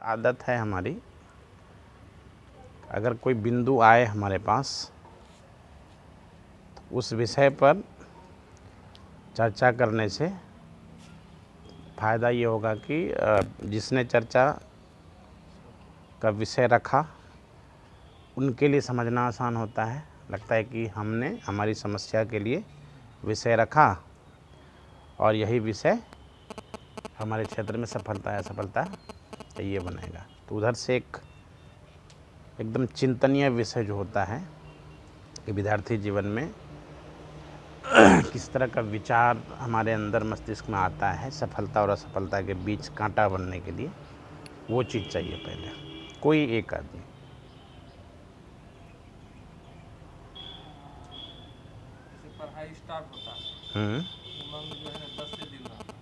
आदत है हमारी, अगर कोई बिंदु आए हमारे पास तो उस विषय पर चर्चा करने से फ़ायदा ये होगा कि जिसने चर्चा का विषय रखा उनके लिए समझना आसान होता है। लगता है कि हमने हमारी समस्या के लिए विषय रखा और यही विषय हमारे क्षेत्र में सफलता है असफलता तो ये बनेगा। तो उधर से एकदम चिंतनीय विषय जो होता है कि विद्यार्थी जीवन में किस तरह का विचार हमारे अंदर मस्तिष्क में आता है सफलता और असफलता के बीच कांटा बनने के लिए, वो चीज़ चाहिए पहले कोई एक आदमी। पढ़ाई स्टार्ट होता है उमंग जो है 10 से दिन रहता है,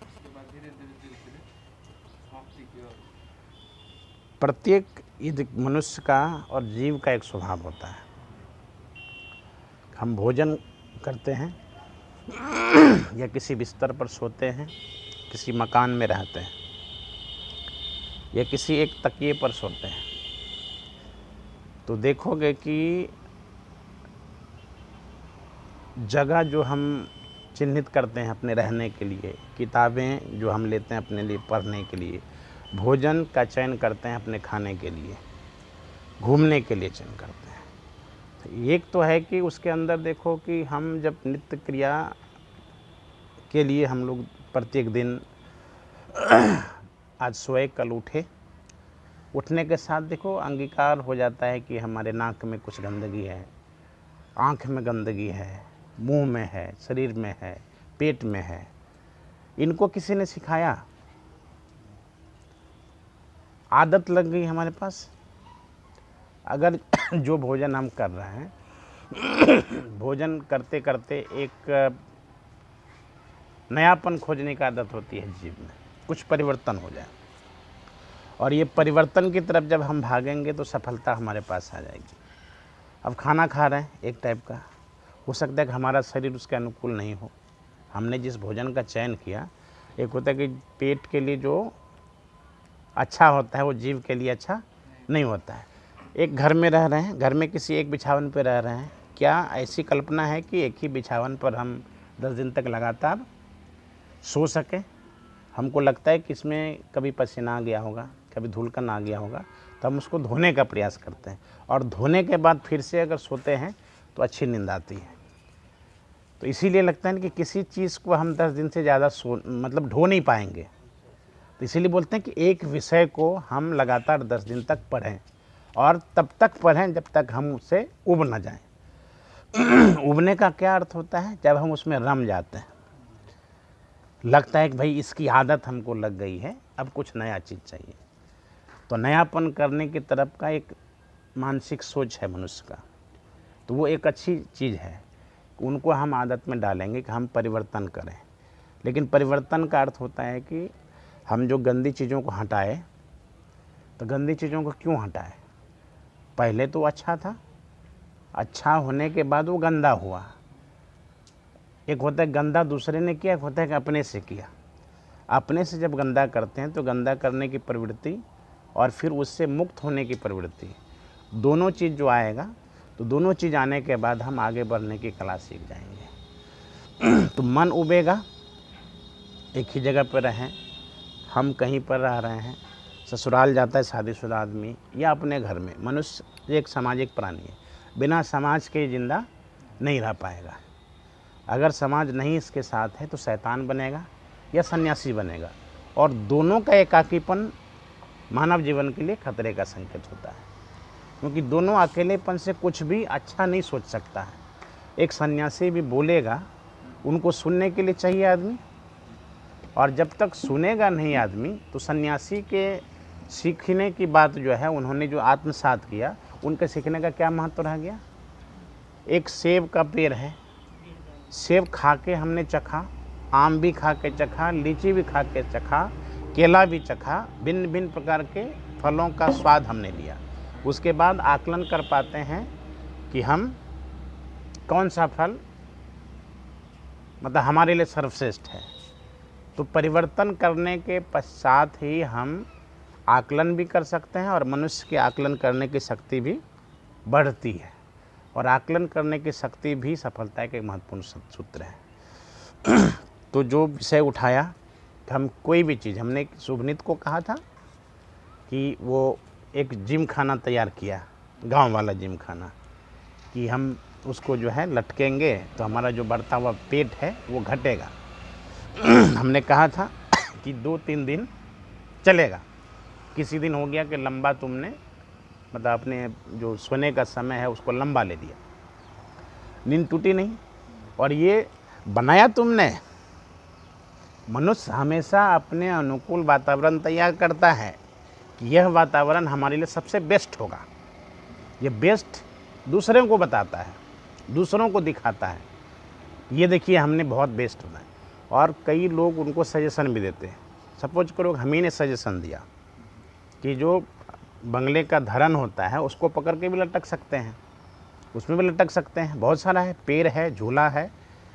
उसके बाद धीरे धीरे समाप्ति की ओर। प्रत्येक मनुष्य का और जीव का एक स्वभाव होता है। हम भोजन करते हैं या किसी बिस्तर पर सोते हैं, किसी मकान में रहते हैं या किसी एक तकिए पर सोते हैं, तो देखोगे कि जगह जो हम चिन्हित करते हैं अपने रहने के लिए, किताबें जो हम लेते हैं अपने लिए पढ़ने के लिए, भोजन का चयन करते हैं अपने खाने के लिए, घूमने के लिए चयन करते हैं। तो एक तो है कि उसके अंदर देखो कि हम जब नित्य क्रिया के लिए हम लोग प्रत्येक दिन आज सोए कल उठे, उठने के साथ देखो अंगीकार हो जाता है कि हमारे नाक में कुछ गंदगी है, आँख में गंदगी है, मुंह में है, शरीर में है, पेट में है। इनको किसी ने सिखाया? आदत लग गई हमारे पास। अगर जो भोजन हम कर रहे हैं भोजन करते करते एक नयापन खोजने की आदत होती है जीव में, कुछ परिवर्तन हो जाए, और ये परिवर्तन की तरफ जब हम भागेंगे तो सफलता हमारे पास आ जाएगी। अब खाना खा रहे हैं एक टाइप का, हो सकता है कि हमारा शरीर उसके अनुकूल नहीं हो। हमने जिस भोजन का चयन किया, एक होता है कि पेट के लिए जो अच्छा होता है वो जीव के लिए अच्छा नहीं होता है। एक घर में रह रहे हैं, घर में किसी एक बिछावन पर रह रहे हैं, क्या ऐसी कल्पना है कि एक ही बिछावन पर हम 10 दिन तक लगातार सो सकें? हमको लगता है कि इसमें कभी पसीना आ गया होगा, कभी धूलकन आ गया होगा, तो हम उसको धोने का प्रयास करते हैं, और धोने के बाद फिर से अगर सोते हैं तो अच्छी नींद आती है। तो इसीलिए लगता है कि किसी चीज़ को हम 10 दिन से ज़्यादा मतलब ढो नहीं पाएंगे। तो इसीलिए बोलते हैं कि एक विषय को हम लगातार 10 दिन तक पढ़ें, और तब तक पढ़ें जब तक हम उससे उब न जाएं। उबने का क्या अर्थ होता है? जब हम उसमें रम जाते हैं, लगता है कि भाई इसकी आदत हमको लग गई है, अब कुछ नया चीज़ चाहिए। तो नयापन करने की तरफ का एक मानसिक सोच है मनुष्य का, तो वो एक अच्छी चीज़ है। उनको हम आदत में डालेंगे कि हम परिवर्तन करें। लेकिन परिवर्तन का अर्थ होता है कि हम जो गंदी चीज़ों को हटाएं, तो गंदी चीज़ों को क्यों हटाएं? पहले तो अच्छा था, अच्छा होने के बाद वो गंदा हुआ। एक होता है गंदा दूसरे ने किया, एक होता है कि अपने से किया। अपने से जब गंदा करते हैं तो गंदा करने की प्रवृत्ति और फिर उससे मुक्त होने की प्रवृत्ति, दोनों चीज़ जो आएगा, तो दोनों चीज़ आने के बाद हम आगे बढ़ने की कला सीख जाएंगे। तो मन उबेगा, एक ही जगह पर रहें, हम कहीं पर रह रहे हैं, ससुराल जाता है शादीशुदा आदमी या अपने घर में, मनुष्य एक सामाजिक प्राणी है, बिना समाज के जिंदा नहीं रह पाएगा। अगर समाज नहीं इसके साथ है तो शैतान बनेगा या सन्यासी बनेगा, और दोनों का एकाकीपन मानव जीवन के लिए खतरे का संकेत होता है, क्योंकि दोनों अकेलेपन से कुछ भी अच्छा नहीं सोच सकता है। एक सन्यासी भी बोलेगा, उनको सुनने के लिए चाहिए आदमी, और जब तक सुनेगा नहीं आदमी तो सन्यासी के सीखने की बात जो है, उन्होंने जो आत्मसात किया, उनके सीखने का क्या महत्व रह गया? एक सेब का पेड़ है, सेब खा के हमने चखा, आम भी खा के चखा, लीची भी खा के चखा, केला भी चखा, भिन्न भिन्न प्रकार के फलों का स्वाद हमने लिया। उसके बाद आकलन कर पाते हैं कि हम कौन सा फल मतलब हमारे लिए सर्वश्रेष्ठ है। तो परिवर्तन करने के पश्चात ही हम आकलन भी कर सकते हैं और मनुष्य के आकलन करने की शक्ति भी बढ़ती है। और आकलन करने की शक्ति भी सफलता का एक महत्वपूर्ण सूत्र है। तो जो विषय उठाया कि हम कोई भी चीज़, हमने शुभनीत को कहा था कि वो एक जिम खाना तैयार किया, गांव वाला जिम खाना, कि हम उसको जो है लटकेंगे तो हमारा जो बढ़ता हुआ पेट है वो घटेगा। हमने कहा था कि 2-3 दिन चलेगा। किसी दिन हो गया कि लंबा तुमने मतलब अपने जो सोने का समय है उसको लंबा ले लिया, नींद टूटी नहीं। और ये बनाया तुमने। मनुष्य हमेशा अपने अनुकूल वातावरण तैयार करता है कि यह वातावरण हमारे लिए सबसे बेस्ट होगा। ये बेस्ट दूसरों को बताता है, दूसरों को दिखाता है, ये देखिए हमने बहुत बेस्ट बनाया। और कई लोग उनको सजेशन भी देते हैं। सपोज करो हम ही ने सजेशन दिया कि जो बंगले का धरन होता है उसको पकड़ के भी लटक सकते हैं, उसमें भी लटक सकते हैं, बहुत सारा है, पेड़ है, झूला है,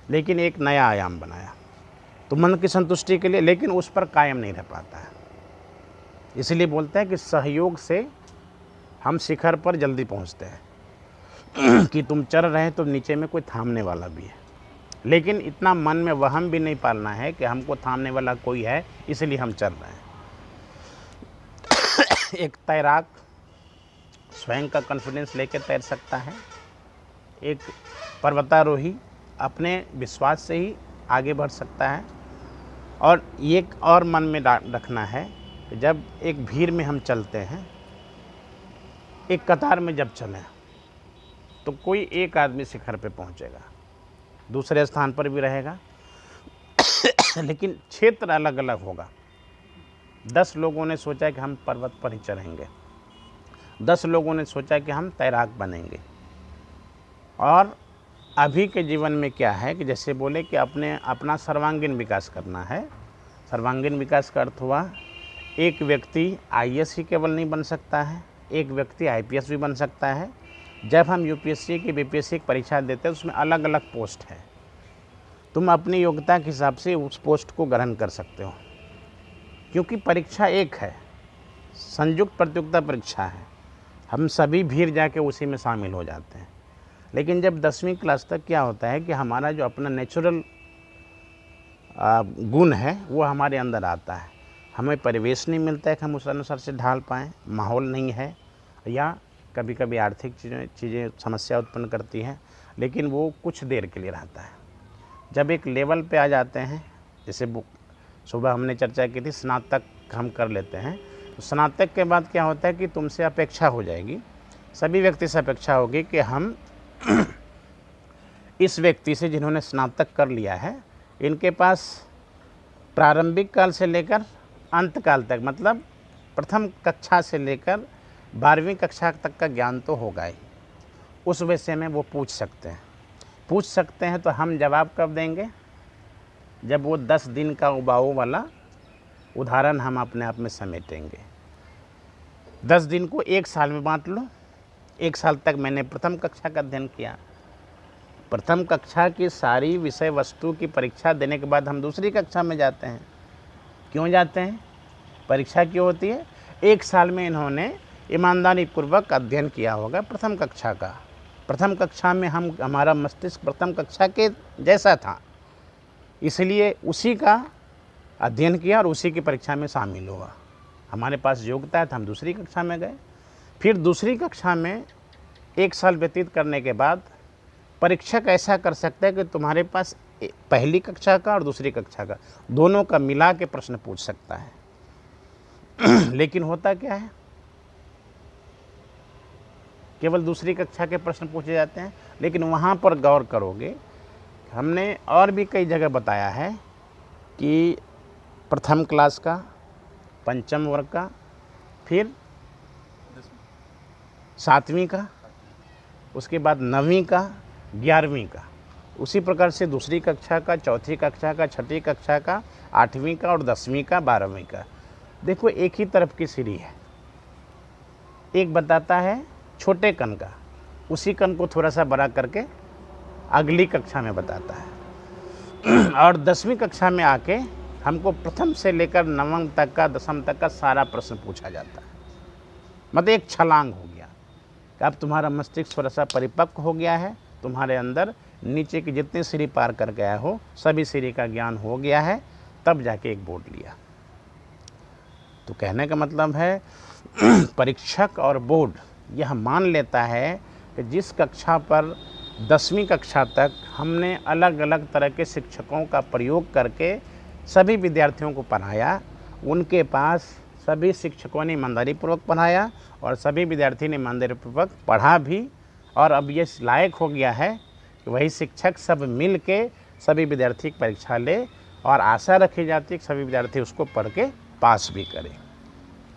लेकिन एक नया आयाम बनाया तो मन की संतुष्टि के लिए, लेकिन उस पर कायम नहीं रह पाता है। इसलिए बोलते हैं कि सहयोग से हम शिखर पर जल्दी पहुंचते हैं। कि तुम चढ़ रहे तो नीचे में कोई थामने वाला भी है, लेकिन इतना मन में वहम भी नहीं पालना है कि हमको थामने वाला कोई है इसलिए हम चल रहे हैं। एक तैराक स्वयं का कॉन्फिडेंस लेकर तैर सकता है, एक पर्वतारोही अपने विश्वास से ही आगे बढ़ सकता है। और एक और मन में रखना है कि जब एक भीड़ में हम चलते हैं, एक कतार में जब चलें तो कोई एक आदमी शिखर पे पहुंचेगा, दूसरे स्थान पर भी रहेगा, लेकिन क्षेत्र अलग अलग होगा। 10 लोगों ने सोचा कि हम पर्वत पर ही चढ़ेंगे, 10 लोगों ने सोचा कि हम तैराक बनेंगे। और अभी के जीवन में क्या है कि जैसे बोले कि अपना सर्वांगीण विकास करना है। सर्वांगीण विकास का अर्थ हुआ एक व्यक्ति IAS ही केवल नहीं बन सकता है, एक व्यक्ति IPS भी बन सकता है। जब हम UPSC की BPSC की परीक्षा देते हैं उसमें अलग अलग पोस्ट है, तुम अपनी योग्यता के हिसाब से उस पोस्ट को ग्रहण कर सकते हो, क्योंकि परीक्षा एक है, संयुक्त प्रतियोगिता परीक्षा है। हम सभी भीड़ जाके उसी में शामिल हो जाते हैं। लेकिन जब 10वीं क्लास तक क्या होता है कि हमारा जो अपना नेचुरल गुण है वो हमारे अंदर आता है। हमें परिवेश नहीं मिलता है कि हम उस अनुसार से ढाल पाएँ, माहौल नहीं है, या कभी कभी आर्थिक चीज़ें समस्या उत्पन्न करती हैं, लेकिन वो कुछ देर के लिए रहता है। जब एक लेवल पे आ जाते हैं, जैसे सुबह हमने चर्चा की थी स्नातक हम कर लेते हैं, तो स्नातक के बाद क्या होता है कि तुमसे अपेक्षा हो जाएगी, सभी व्यक्ति से अपेक्षा होगी कि हम इस व्यक्ति से जिन्होंने स्नातक कर लिया है, इनके पास प्रारंभिक काल से लेकर अंत काल तक, मतलब प्रथम कक्षा से लेकर 12वीं कक्षा तक का ज्ञान तो होगा ही। उस विषय में वो पूछ सकते हैं। तो हम जवाब कब देंगे? जब वो 10 दिन का उबाऊ वाला उदाहरण हम अपने आप में समेटेंगे। 10 दिन को 1 साल में बांट लो। 1 साल तक मैंने प्रथम कक्षा का अध्ययन किया। प्रथम कक्षा की सारी विषय वस्तु की परीक्षा देने के बाद हम दूसरी कक्षा में जाते हैं। क्यों जाते हैं? परीक्षा क्यों होती है? 1 साल में इन्होंने ईमानदारी पूर्वक अध्ययन किया होगा प्रथम कक्षा का। प्रथम कक्षा में हमारा मस्तिष्क प्रथम कक्षा के जैसा था, इसलिए उसी का अध्ययन किया और उसी की परीक्षा में शामिल हुआ। हमारे पास योग्यता है तो हम दूसरी कक्षा में गए। फिर दूसरी कक्षा में 1 साल व्यतीत करने के बाद परीक्षक ऐसा कर सकता है कि तुम्हारे पास पहली कक्षा का और दूसरी कक्षा का दोनों का मिला के प्रश्न पूछ सकता है। लेकिन होता क्या है, केवल दूसरी कक्षा के प्रश्न पूछे जाते हैं। लेकिन वहाँ पर गौर करोगे, हमने और भी कई जगह बताया है कि प्रथम क्लास का, पंचम वर्ग का, फिर 7वीं का, उसके बाद 9वीं का, 11वीं का, उसी प्रकार से दूसरी कक्षा का, चौथी कक्षा का, छठी कक्षा का, 8वीं का और 10वीं का, 12वीं का। देखो एक ही तरफ की सीढ़ी है। एक बताता है छोटे कण का, उसी कण को थोड़ा सा बड़ा करके अगली कक्षा में बताता है। और 10वीं कक्षा में आके हमको प्रथम से लेकर नवम तक का, दसम तक का सारा प्रश्न पूछा जाता है। मतलब एक छलांग हो गया कि अब तुम्हारा मस्तिष्क थोड़ा सा परिपक्व हो गया है, तुम्हारे अंदर नीचे की जितनी सीढ़ी पार कर गया हो सभी सीढ़ी का ज्ञान हो गया है, तब जाके एक बोर्ड लिया। तो कहने का मतलब है परीक्षक और बोर्ड यह मान लेता है कि जिस कक्षा पर 10वीं कक्षा तक हमने अलग अलग तरह के शिक्षकों का प्रयोग करके सभी विद्यार्थियों को पढ़ाया, उनके पास सभी शिक्षकों ने ईमानदारीपूर्वक पढ़ाया और सभी विद्यार्थी ने ईमानदारीपूर्वक पढ़ा भी, और अब ये लायक हो गया है कि वही शिक्षक सब मिल के सभी विद्यार्थी की परीक्षा ले, और आशा रखी जाती है कि सभी विद्यार्थी उसको पढ़ के पास भी करें।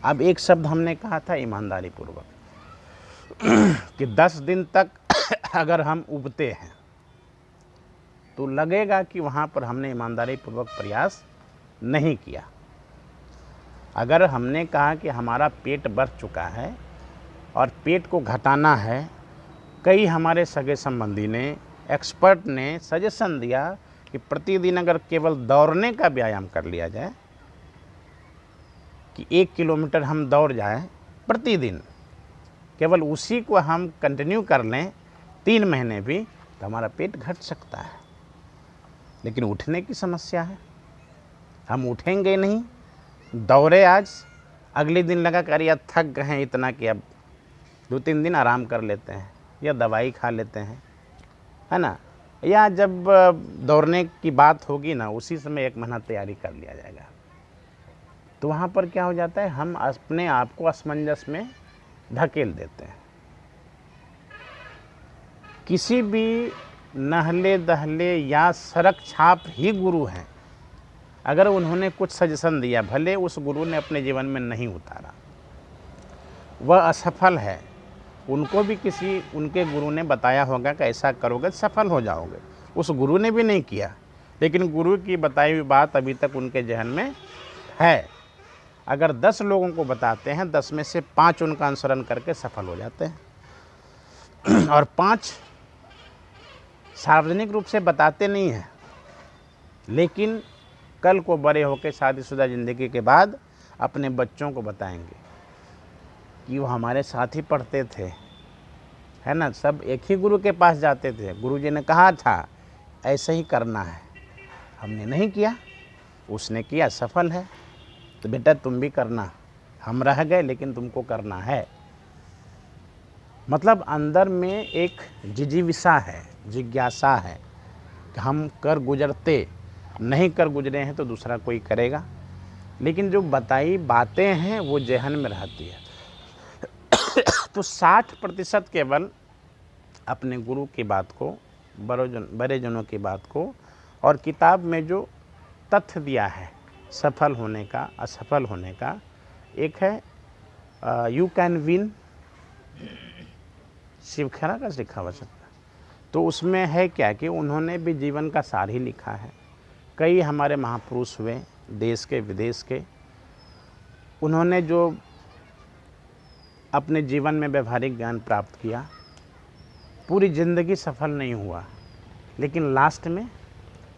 अब एक शब्द हमने कहा था ईमानदारीपूर्वक कि 10 दिन तक अगर हम उबते हैं तो लगेगा कि वहाँ पर हमने ईमानदारीपूर्वक प्रयास नहीं किया। अगर हमने कहा कि हमारा पेट बढ़ चुका है और पेट को घटाना है, कई हमारे सगे संबंधी ने, एक्सपर्ट ने सजेशन दिया कि प्रतिदिन अगर केवल दौड़ने का व्यायाम कर लिया जाए कि 1 किलोमीटर हम दौड़ जाएं प्रतिदिन, केवल उसी को हम कंटिन्यू कर लें 3 महीने भी, तो हमारा पेट घट सकता है। लेकिन उठने की समस्या है, हम उठेंगे नहीं। दौड़े आज, अगले दिन लगा कर यार थक गए हैं इतना कि अब 2-3 दिन आराम कर लेते हैं या दवाई खा लेते हैं, है ना, या जब दौड़ने की बात होगी ना उसी समय 1 महीना तैयारी कर लिया जाएगा। तो वहाँ पर क्या हो जाता है, हम अपने आप को असमंजस में धकेल देते हैं। किसी भी नहले दहले या सड़क छाप ही गुरु हैं, अगर उन्होंने कुछ सजेशन दिया, भले उस गुरु ने अपने जीवन में नहीं उतारा, वह असफल है, उनको भी किसी उनके गुरु ने बताया होगा कि ऐसा करोगे सफल हो जाओगे। उस गुरु ने भी नहीं किया, लेकिन गुरु की बताई हुई बात अभी तक उनके जहन में है। अगर 10 लोगों को बताते हैं, 10 में से 5 उनका अनुसरण करके सफल हो जाते हैं और 5 सार्वजनिक रूप से बताते नहीं हैं, लेकिन कल को बड़े होकर शादीशुदा ज़िंदगी के बाद अपने बच्चों को बताएंगे कि वो हमारे साथ ही पढ़ते थे, है ना, सब एक ही गुरु के पास जाते थे, गुरुजी ने कहा था ऐसे ही करना है, हमने नहीं किया, उसने किया, सफल है, तो बेटा तुम भी करना, हम रह गए लेकिन तुमको करना है। मतलब अंदर में एक जिजीविषा है, जिज्ञासा है कि हम कर गुजरते, नहीं कर गुजरे हैं तो दूसरा कोई करेगा, लेकिन जो बताई बातें हैं वो जहन में रहती है। तो 60% केवल अपने गुरु की बात को, बड़े जनों की बात को, और किताब में जो तथ्य दिया है सफल होने का, असफल होने का, एक है यू कैन विन, शिव खेरा का लिखा हुआ सकता, तो उसमें है क्या कि उन्होंने भी जीवन का सार ही लिखा है। कई हमारे महापुरुष हुए देश के विदेश के, उन्होंने जो अपने जीवन में व्यवहारिक ज्ञान प्राप्त किया, पूरी ज़िंदगी सफल नहीं हुआ, लेकिन लास्ट में,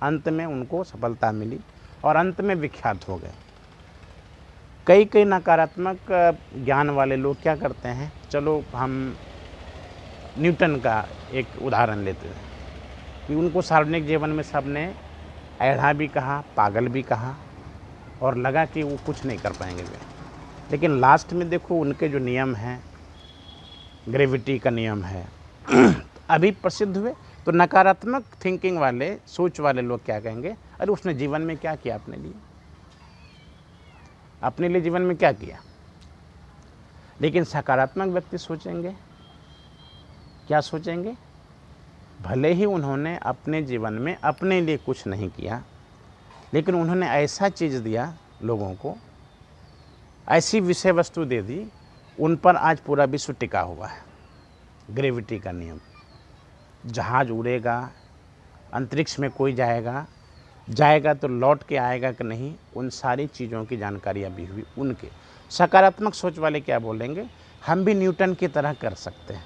अंत में उनको सफलता मिली और अंत में विख्यात हो गए। कई नकारात्मक ज्ञान वाले लोग क्या करते हैं, चलो हम न्यूटन का एक उदाहरण लेते हैं कि उनको सार्वजनिक जीवन में सबने ऐढ़ा भी कहा, पागल भी कहा, और लगा कि वो कुछ नहीं कर पाएंगे वे, लेकिन लास्ट में देखो उनके जो नियम हैं, ग्रेविटी का नियम है, अभी प्रसिद्ध हुए। तो नकारात्मक थिंकिंग वाले, सोच वाले लोग क्या कहेंगे, अरे उसने जीवन में क्या किया अपने लिए जीवन में क्या किया। लेकिन सकारात्मक व्यक्ति सोचेंगे, क्या सोचेंगे, भले ही उन्होंने अपने जीवन में अपने लिए कुछ नहीं किया, लेकिन उन्होंने ऐसा चीज़ दिया लोगों को, ऐसी विषय वस्तु दे दी, उन पर आज पूरा विश्व टिका हुआ है। ग्रेविटी का नियम, जहाज उड़ेगा, अंतरिक्ष में कोई जाएगा तो लौट के आएगा कि नहीं, उन सारी चीज़ों की जानकारी अभी हुई उनके। सकारात्मक सोच वाले क्या बोलेंगे, हम भी न्यूटन की तरह कर सकते हैं,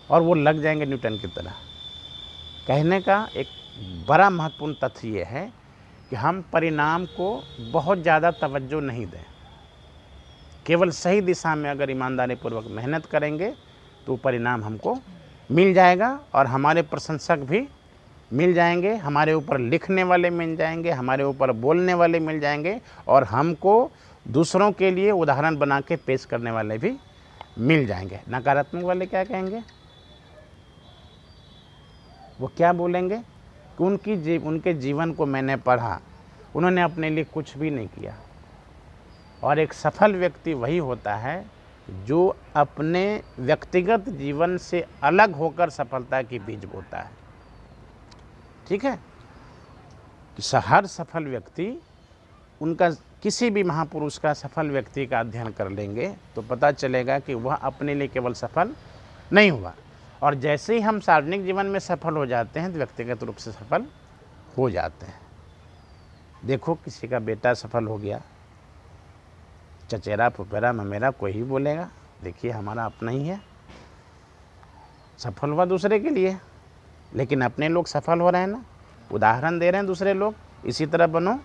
और वो लग जाएंगे न्यूटन की तरह। कहने का एक बड़ा महत्वपूर्ण तथ्य ये है कि हम परिणाम को बहुत ज़्यादा तवज्जो नहीं दें। केवल सही दिशा में अगर ईमानदारी पूर्वक मेहनत करेंगे तो परिणाम हमको मिल जाएगा और हमारे प्रशंसक भी मिल जाएंगे, हमारे ऊपर लिखने वाले मिल जाएंगे, हमारे ऊपर बोलने वाले मिल जाएंगे और हमको दूसरों के लिए उदाहरण बना के पेश करने वाले भी मिल जाएंगे। नकारात्मक वाले क्या कहेंगे? वो क्या बोलेंगे कि उनके जीवन को मैंने पढ़ा, उन्होंने अपने लिए कुछ भी नहीं किया। और एक सफल व्यक्ति वही होता है जो अपने व्यक्तिगत जीवन से अलग होकर सफलता की बीज बोता है। ठीक है, हर सफल व्यक्ति, उनका किसी भी महापुरुष का, सफल व्यक्ति का अध्ययन कर लेंगे तो पता चलेगा कि वह अपने लिए केवल सफल नहीं हुआ, और जैसे ही हम सार्वजनिक जीवन में सफल हो जाते हैं तो व्यक्तिगत रूप से सफल हो जाते हैं। देखो, किसी का बेटा सफल हो गया, चचेरा फुफेरा ममेरा कोई ही बोलेगा, देखिए हमारा अपना ही है, सफल हुआ दूसरे के लिए, लेकिन अपने लोग सफल हो रहे हैं ना, उदाहरण दे रहे हैं दूसरे लोग, इसी तरह बनो,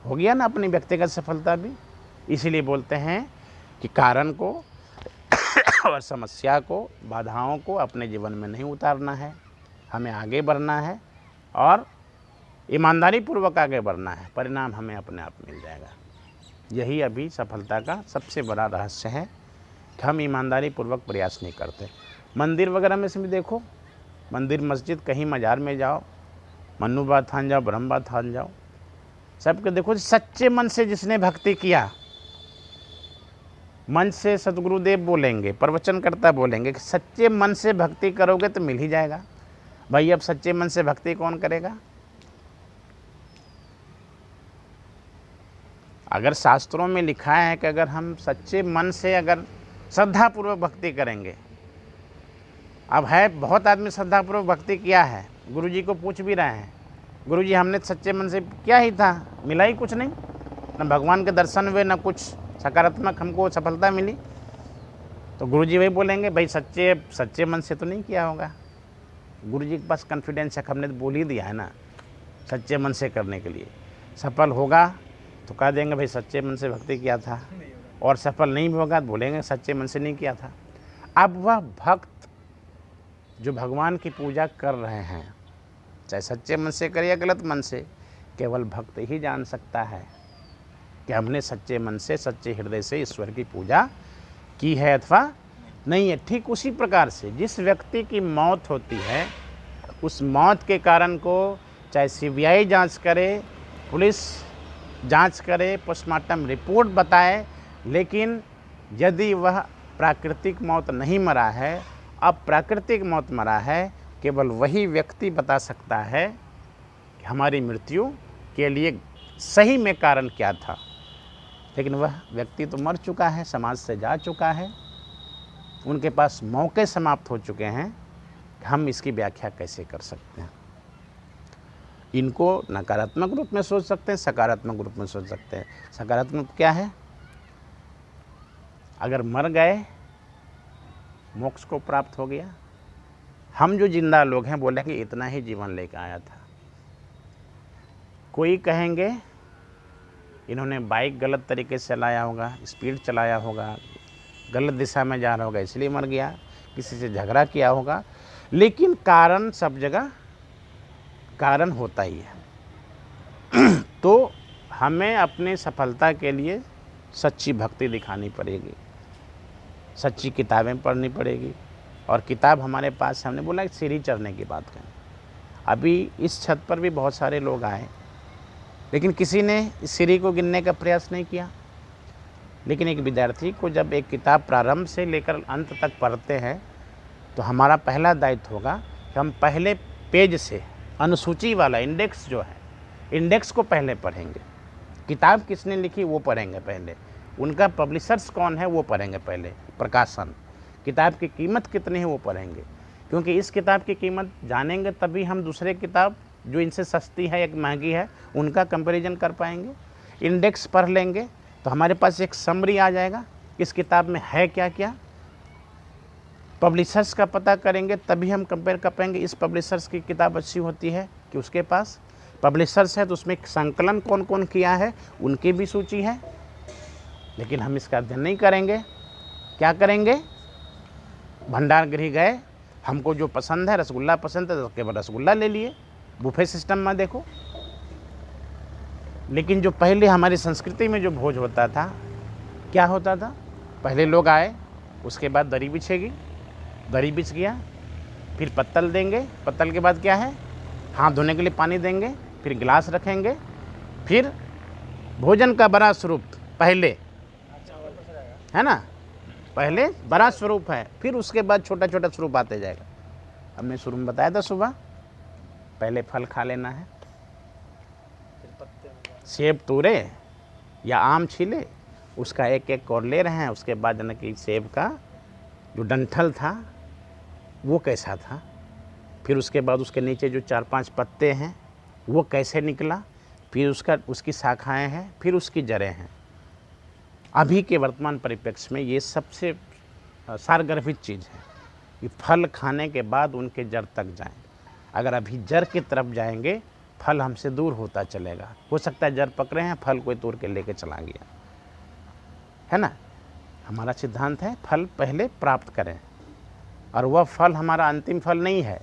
हो गया ना अपनी व्यक्तिगत सफलता भी। इसीलिए बोलते हैं कि कारण को और समस्या को, बाधाओं को अपने जीवन में नहीं उतारना है, हमें आगे बढ़ना है और ईमानदारी पूर्वक आगे बढ़ना है, परिणाम हमें अपने आप मिल जाएगा। यही अभी सफलता का सबसे बड़ा रहस्य है कि हम ईमानदारी पूर्वक प्रयास नहीं करते। मंदिर वगैरह में से भी देखो, मंदिर मस्जिद, कहीं मज़ार में जाओ, मन्नूबा थान जाओ, ब्रह्मा थान जाओ, सबके देखो सच्चे मन से जिसने भक्ति किया, मन से सतगुरुदेव बोलेंगे, प्रवचनकर्ता बोलेंगे कि सच्चे मन से भक्ति करोगे तो मिल ही जाएगा। भाई अब सच्चे मन से भक्ति कौन करेगा? अगर शास्त्रों में लिखा है कि अगर हम सच्चे मन से अगर श्रद्धापूर्वक भक्ति करेंगे, अब है बहुत आदमी श्रद्धापूर्वक भक्ति किया है, गुरुजी को पूछ भी रहे हैं, गुरुजी हमने सच्चे मन से किया ही था, मिला ही कुछ नहीं, न भगवान के दर्शन हुए, न कुछ सकारात्मक हमको सफलता मिली। तो गुरुजी वही बोलेंगे, भाई सच्चे मन से तो नहीं किया होगा। गुरुजी के पास कॉन्फिडेंस है, हमने तो बोल ही दिया है ना सच्चे मन से करने के लिए। सफल होगा तो कह देंगे भाई सच्चे मन से भक्ति किया था, और सफल नहीं भी होगा तो बोलेंगे सच्चे मन से नहीं किया था। अब वह भक्त जो भगवान की पूजा कर रहे हैं, चाहे सच्चे मन से करे या गलत मन से, केवल भक्त ही जान सकता है कि हमने सच्चे मन से, सच्चे हृदय से ईश्वर की पूजा की है अथवा नहीं है। ठीक उसी प्रकार से जिस व्यक्ति की मौत होती है, उस मौत के कारण को चाहे सीबीआई जांच करे, पुलिस जांच करे, पोस्टमार्टम रिपोर्ट बताए, लेकिन यदि वह प्राकृतिक मौत नहीं मरा है, अप्राकृतिक मौत मरा है, केवल वही व्यक्ति बता सकता है कि हमारी मृत्यु के लिए सही में कारण क्या था। लेकिन वह व्यक्ति तो मर चुका है, समाज से जा चुका है, उनके पास मौके समाप्त हो चुके हैं, हम इसकी व्याख्या कैसे कर सकते हैं? इनको नकारात्मक रूप में सोच सकते हैं, सकारात्मक रूप में सोच सकते हैं। सकारात्मक क्या है? अगर मर गए, मोक्ष को प्राप्त हो गया। हम जो जिंदा लोग हैं बोलेंगे इतना ही जीवन लेकर आया था। कोई कहेंगे इन्होंने बाइक गलत तरीके से चलाया होगा, स्पीड चलाया होगा, गलत दिशा में जा रहा होगा इसलिए मर गया, किसी से झगड़ा किया होगा। लेकिन कारण सब जगह कारण होता ही है। तो हमें अपने सफलता के लिए सच्ची भक्ति दिखानी पड़ेगी, सच्ची किताबें पढ़नी पड़ेगी। और किताब हमारे पास, हमने बोला कि सीढ़ी चढ़ने की बात करें। अभी इस छत पर भी बहुत सारे लोग आए, लेकिन किसी ने इस सीढ़ी को गिनने का प्रयास नहीं किया। लेकिन एक विद्यार्थी को जब एक किताब प्रारंभ से लेकर अंत तक पढ़ते हैं, तो हमारा पहला दायित्व होगा कि हम पहले पेज से अनुसूची वाला इंडेक्स जो है, इंडेक्स को पहले पढ़ेंगे। किताब किसने लिखी वो पढ़ेंगे पहले, उनका पब्लिशर्स कौन है वो पढ़ेंगे पहले, प्रकाशन, किताब की कीमत कितनी है वो पढ़ेंगे। क्योंकि इस किताब की कीमत जानेंगे तभी हम दूसरे किताब जो इनसे सस्ती है या महंगी है उनका कंपैरिजन कर पाएंगे। इंडेक्स पढ़ लेंगे तो हमारे पास एक समरी आ जाएगा इस किताब में है क्या क्या। पब्लिशर्स का पता करेंगे तभी हम कंपेयर कर पाएंगे इस पब्लिशर्स की किताब अच्छी होती है कि उसके पास। पब्लिशर्स है तो उसमें संकलन कौन कौन किया है उनकी भी सूची है, लेकिन हम इसका अध्ययन नहीं करेंगे। क्या करेंगे? भंडार गृह गए, हमको जो पसंद है, रसगुल्ला पसंद है तो केवल रसगुल्ला ले लिए, बुफे सिस्टम में देखो। लेकिन जो पहले हमारी संस्कृति में जो भोज होता था, क्या होता था? पहले लोग आए, उसके बाद दरी बिछेगी, दरी बिछ गया, फिर पत्तल देंगे, पत्तल के बाद क्या है, हाथ धोने के लिए पानी देंगे, फिर गिलास रखेंगे, फिर भोजन का बड़ा स्वरूप पहले है ना, पहले बड़ा स्वरूप है, फिर उसके बाद छोटा छोटा स्वरूप आते जाएगा। हमने शुरू में बताया था सुबह, पहले फल खा लेना है, सेब तोड़े या आम छीले, उसका एक एक कौर ले रहे हैं, उसके बाद जाना कि सेब का जो डंठल था वो कैसा था, फिर उसके बाद उसके नीचे जो 4-5 पत्ते हैं वो कैसे निकला, फिर उसकी शाखाएं हैं, फिर उसकी जड़ें हैं। अभी के वर्तमान परिप्रेक्ष्य में ये सबसे सारगर्भित चीज़ है कि फल खाने के बाद उनके जड़ तक जाएं। अगर अभी जड़ की तरफ जाएंगे, फल हमसे दूर होता चलेगा। हो सकता है जड़ पकड़े हैं, फल कोई तोड़ के लेके चला गया, है ना। हमारा सिद्धांत है फल पहले प्राप्त करें, और वह फल हमारा अंतिम फल नहीं है।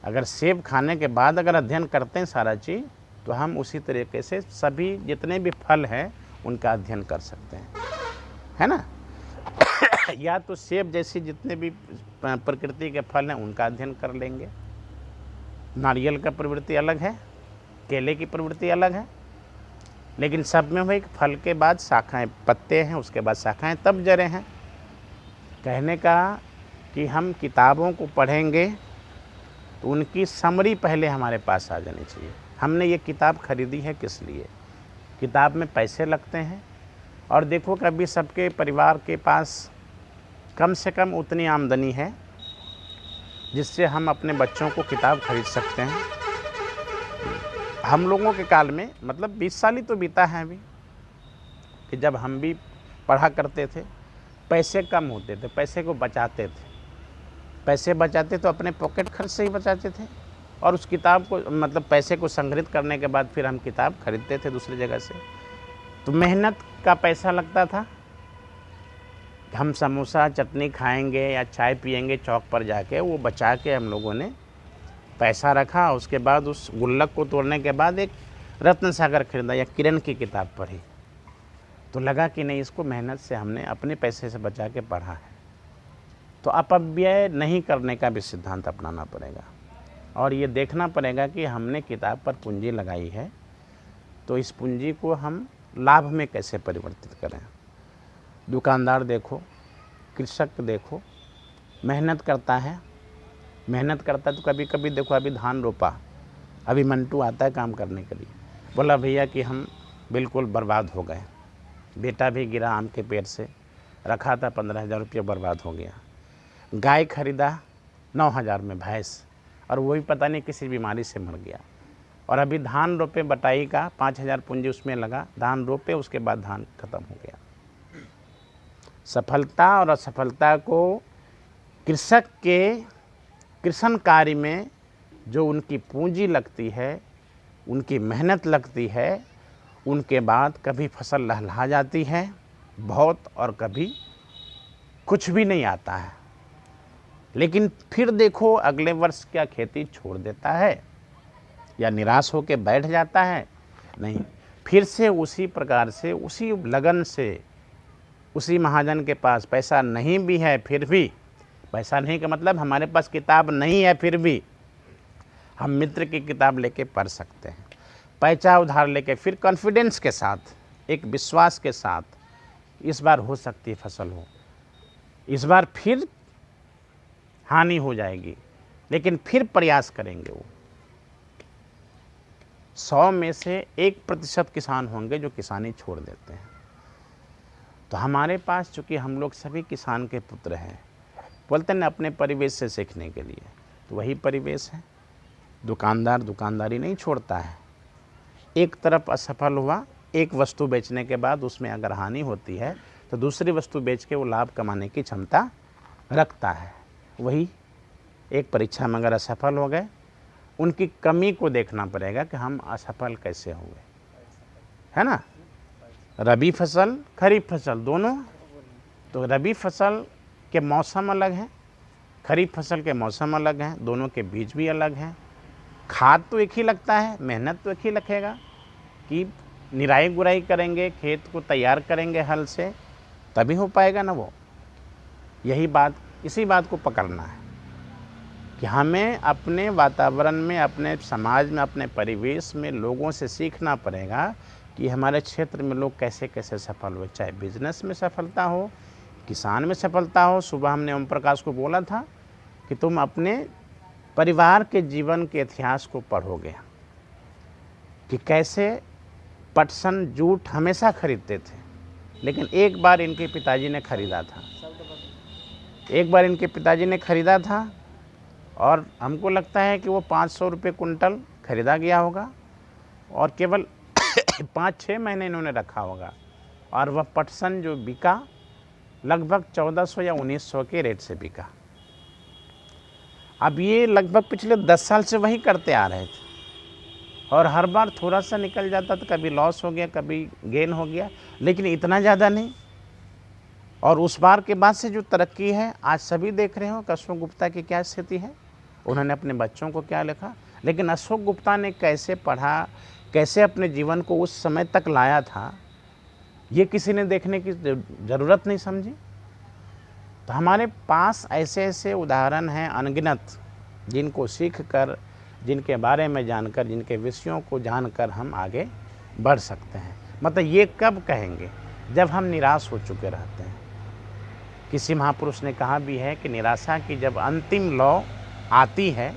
अगर सेब खाने के बाद अगर अध्ययन करते हैं सारा चीज़, तो हम उसी तरीके से सभी जितने भी फल हैं उनका अध्ययन कर सकते हैं, है ना। या तो सेब जैसे जितने भी प्रकृति के फल हैं उनका अध्ययन कर लेंगे। नारियल का प्रवृत्ति अलग है, केले की प्रवृत्ति अलग है, लेकिन सब में वही फल के बाद शाखाएं, पत्ते हैं, उसके बाद शाखाएं, तब जड़ें हैं। कहने का कि हम किताबों को पढ़ेंगे तो उनकी समरी पहले हमारे पास आ जानी चाहिए। हमने ये किताब खरीदी है किस लिए? किताब में पैसे लगते हैं, और देखो कभी सबके परिवार के पास कम से कम उतनी आमदनी है जिससे हम अपने बच्चों को किताब खरीद सकते हैं। हम लोगों के काल में, मतलब 20 साल ही तो बीता है अभी, कि जब हम भी पढ़ा करते थे, पैसे कम होते थे, पैसे को बचाते थे, पैसे बचाते तो अपने पॉकेट खर्च से ही बचाते थे, और उस किताब को, मतलब पैसे को संग्रहित करने के बाद फिर हम किताब खरीदते थे दूसरी जगह से। तो मेहनत का पैसा लगता था। हम समोसा चटनी खाएंगे या चाय पिएंगे चौक पर जाके, वो बचा के हम लोगों ने पैसा रखा। उसके बाद उस गुल्लक को तोड़ने के बाद एक रत्न सागर खरीदा या किरण की किताब पढ़ी, तो लगा कि नहीं, इसको मेहनत से हमने अपने पैसे से बचा के पढ़ा है। तो अपव्यय नहीं करने का भी सिद्धांत अपनाना पड़ेगा, और ये देखना पड़ेगा कि हमने किताब पर पूंजी लगाई है तो इस पूंजी को हम लाभ में कैसे परिवर्तित करें। दुकानदार देखो, कृषक देखो, मेहनत करता है तो कभी कभी देखो, अभी धान रोपा, अभी मंटू आता है काम करने के लिए, बोला भैया कि हम बिल्कुल बर्बाद हो गए, बेटा भी गिरा आम के पेड़ से, रखा था 15,000 रुपये, बर्बाद हो गया। गाय खरीदा 9,000 में भैंस, और वही पता नहीं किसी बीमारी से मर गया। और अभी धान रोपे, बटाई का 5,000 पूंजी उसमें लगा, धान रोपे, उसके बाद धान खत्म हो गया। सफलता और असफलता को कृषक के कृषण कार्य में जो उनकी पूंजी लगती है, उनकी मेहनत लगती है, उनके बाद कभी फसल लहलहा जाती है बहुत, और कभी कुछ भी नहीं आता है। लेकिन फिर देखो अगले वर्ष क्या खेती छोड़ देता है या निराश होकर बैठ जाता है? नहीं, फिर से उसी प्रकार से, उसी लगन से, उसी महाजन के पास पैसा नहीं भी है, फिर भी, पैसा नहीं का मतलब हमारे पास किताब नहीं है, फिर भी हम मित्र की किताब लेके पढ़ सकते हैं, पैसा उधार लेके, फिर कॉन्फिडेंस के साथ, एक विश्वास के साथ, इस बार हो सकती है फसल हो, इस बार फिर हानि हो जाएगी, लेकिन फिर प्रयास करेंगे। वो 100 में से 1% किसान होंगे जो किसानी छोड़ देते हैं। तो हमारे पास, चूँकि हम लोग सभी किसान के पुत्र हैं, बोलते हैं अपने परिवेश से सीखने के लिए, तो वही परिवेश है। दुकानदार दुकानदारी नहीं छोड़ता है, एक तरफ असफल हुआ, एक वस्तु बेचने के बाद उसमें अगर हानि होती है तो दूसरी वस्तु बेच के वो लाभ कमाने की क्षमता रखता है। वही एक परीक्षा में अगर असफल हो गए, उनकी कमी को देखना पड़ेगा कि हम असफल कैसे हुए, है ना। रबी फसल खरीफ फसल दोनों, तो रबी फसल के मौसम अलग हैं, खरीफ फसल के मौसम अलग हैं, दोनों के बीज भी अलग हैं। खाद तो एक ही लगता है, मेहनत तो एक ही लगेगा कि निराई गुराई करेंगे, खेत को तैयार करेंगे हल से, तभी हो पाएगा ना वो। यही बात, इसी बात को पकड़ना है कि हमें अपने वातावरण में, अपने समाज में, अपने परिवेश में लोगों से सीखना पड़ेगा कि हमारे क्षेत्र में लोग कैसे कैसे सफल हुए, चाहे बिजनेस में सफलता हो, किसान में सफलता हो। सुबह हमने ओम प्रकाश को बोला था कि तुम अपने परिवार के जीवन के इतिहास को पढ़ोगे कि कैसे पटसन जूट हमेशा खरीदते थे, लेकिन एक बार इनके पिताजी ने खरीदा था, एक बार इनके पिताजी ने खरीदा था और हमको लगता है कि वो 500 रुपये कुंटल खरीदा गया होगा और केवल 5-6 महीने इन्होंने रखा होगा और वह पटसन जो बिका लगभग 1400 या 1900 के रेट से बिका। अब ये लगभग पिछले 10 साल से वही करते आ रहे थे और हर बार थोड़ा सा निकल जाता था, कभी लॉस हो गया, कभी गेन हो गया, लेकिन इतना ज़्यादा नहीं। और उस बार के बाद से जो तरक्की है, आज सभी देख रहे हो कि अशोक गुप्ता की क्या स्थिति है, उन्होंने अपने बच्चों को क्या लिखा, लेकिन अशोक गुप्ता ने कैसे पढ़ा, कैसे अपने जीवन को उस समय तक लाया था, ये किसी ने देखने की ज़रूरत नहीं समझी। तो हमारे पास ऐसे ऐसे उदाहरण हैं अनगिनत, जिनको सीख कर, जिनके बारे में जानकर, जिनके विषयों को जानकर हम आगे बढ़ सकते हैं। मतलब ये कब कहेंगे, जब हम निराश हो चुके रहते हैं। किसी महापुरुष ने कहा भी है कि निराशा की जब अंतिम लौ आती है,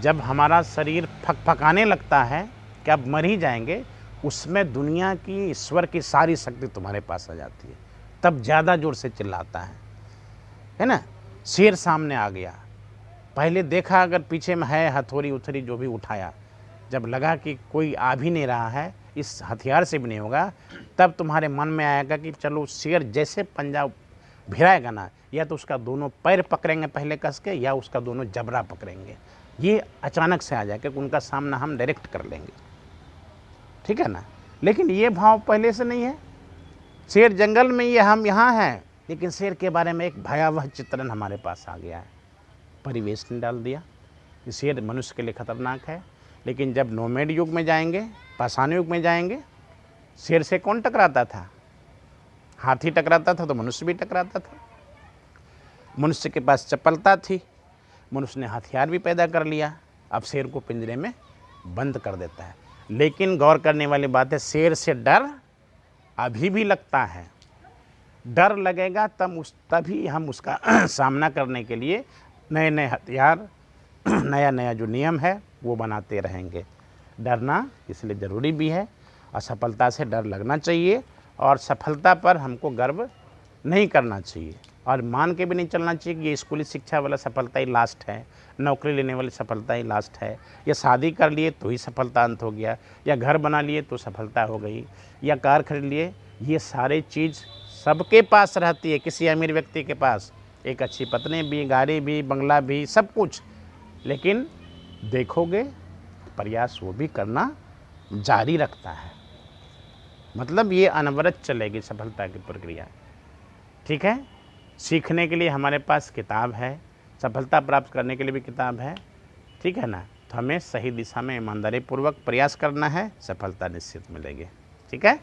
जब हमारा शरीर फकफकाने लगता है कि अब मर ही जाएंगे, उसमें दुनिया की, ईश्वर की सारी शक्ति तुम्हारे पास आ जाती है, तब ज़्यादा जोर से चिल्लाता है ना। शेर सामने आ गया, पहले देखा अगर पीछे में है हथौड़ी उथरी जो भी उठाया, जब लगा कि कोई आ भी नहीं रहा है, इस हथियार से भी नहीं होगा, तब तुम्हारे मन में आएगा कि चलो शेर जैसे पंजा भिड़ाएगा ना, या तो उसका दोनों पैर पकड़ेंगे पहले कस के, या उसका दोनों जबड़ा पकड़ेंगे। ये अचानक से आ जाए कि उनका सामना हम डायरेक्ट कर लेंगे, ठीक है ना। लेकिन ये भाव पहले से नहीं है। शेर जंगल में, ये हम यहाँ हैं, लेकिन शेर के बारे में एक भयावह चित्रण हमारे पास आ गया है, परिवेश ने डाल दिया कि शेर मनुष्य के लिए खतरनाक है। लेकिन जब नोमैड युग में जाएंगे, पाषाण युग में जाएंगे, शेर से कौन टकराता था? हाथी टकराता था तो मनुष्य भी टकराता था। मनुष्य के पास चपलता थी, मनुष्य ने हथियार भी पैदा कर लिया, अब शेर को पिंजरे में बंद कर देता है। लेकिन गौर करने वाली बात है, शेर से डर अभी भी लगता है। डर लगेगा तभी हम उसका सामना करने के लिए नए नए हथियार, नया नया जो नियम है वो बनाते रहेंगे। डरना इसलिए ज़रूरी भी है, असफलता से डर लगना चाहिए और सफलता पर हमको गर्व नहीं करना चाहिए और मान के भी नहीं चलना चाहिए कि ये स्कूली शिक्षा वाला सफलता ही लास्ट है, नौकरी लेने वाली सफलता ही लास्ट है, या शादी कर लिए तो ही सफलता अंत हो गया, या घर बना लिए तो सफलता हो गई, या कार खरीद लिए। ये सारे चीज़ सबके पास रहती है, किसी अमीर व्यक्ति के पास एक अच्छी पत्नी भी, गाड़ी भी, बंगला भी, सब कुछ, लेकिन देखोगे प्रयास वो भी करना जारी रखता है। मतलब ये अनवरत चलेगी सफलता की प्रक्रिया, ठीक है। सीखने के लिए हमारे पास किताब है, सफलता प्राप्त करने के लिए भी किताब है, ठीक है ना। तो हमें सही दिशा में ईमानदारी पूर्वक प्रयास करना है, सफलता निश्चित मिलेगी, ठीक है।